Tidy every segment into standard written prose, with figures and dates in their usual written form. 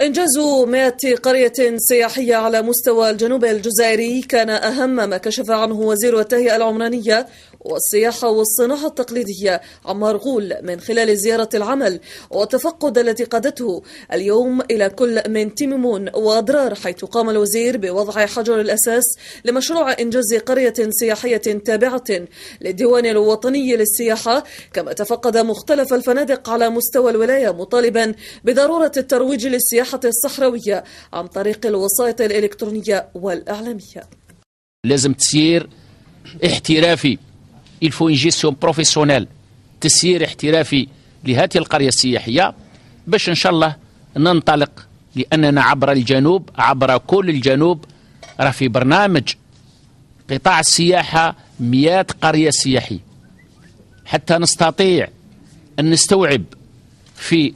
إنجاز 100 قرية سياحية على مستوى الجنوب الجزائري كان أهم ما كشف عنه وزير التهيئة العمرانية والسياحة والصناعة التقليدية عمار غول من خلال زيارة العمل والتفقد التي قادته اليوم إلى كل من تيميمون وأضرار، حيث قام الوزير بوضع حجر الأساس لمشروع إنجاز قرية سياحية تابعة للديوان الوطني للسياحة، كما تفقد مختلف الفنادق على مستوى الولاية مطالبا بضرورة الترويج للسياحة الصحراوية عن طريق الوسائط الإلكترونية والإعلامية. لازم تسيير احترافي، il faut une gestion professionnelle، تسيير احترافي لهذه القرية السياحية باش إن شاء الله ننطلق، لأننا عبر الجنوب، عبر كل الجنوب، راه في برنامج قطاع السياحة 100 قرية سياحية حتى نستطيع أن نستوعب في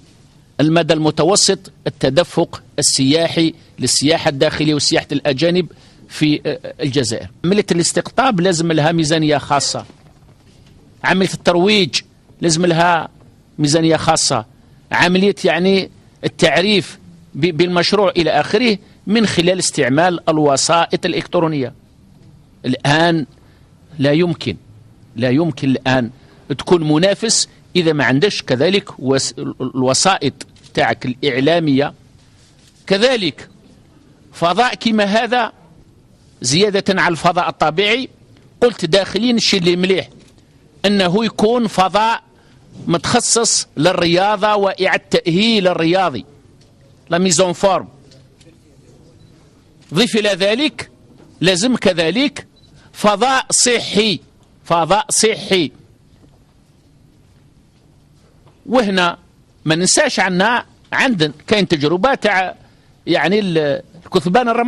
المدى المتوسط التدفق السياحي للسياحة الداخلية وسياحة الأجانب في الجزائر. عملية الاستقطاب لازم لها ميزانية خاصة، عملية الترويج لازم لها ميزانية خاصة، عملية يعني التعريف بالمشروع إلى آخره من خلال استعمال الوسائط الإلكترونية. الآن لا يمكن الآن تكون منافس إذا ما عندش كذلك الوسائط تاعك الإعلامية. كذلك فضاء كما هذا زيادة على الفضاء الطبيعي، قلت داخلين الشيء اللي مليح أنه يكون فضاء متخصص للرياضة وإعادة التأهيل الرياضي، لا ميزون فورم. ضيف إلى ذلك لازم كذلك فضاء صحي. وهنا ما ننساش عندنا كاين تجربة تاع يعني الكثبان الرملية.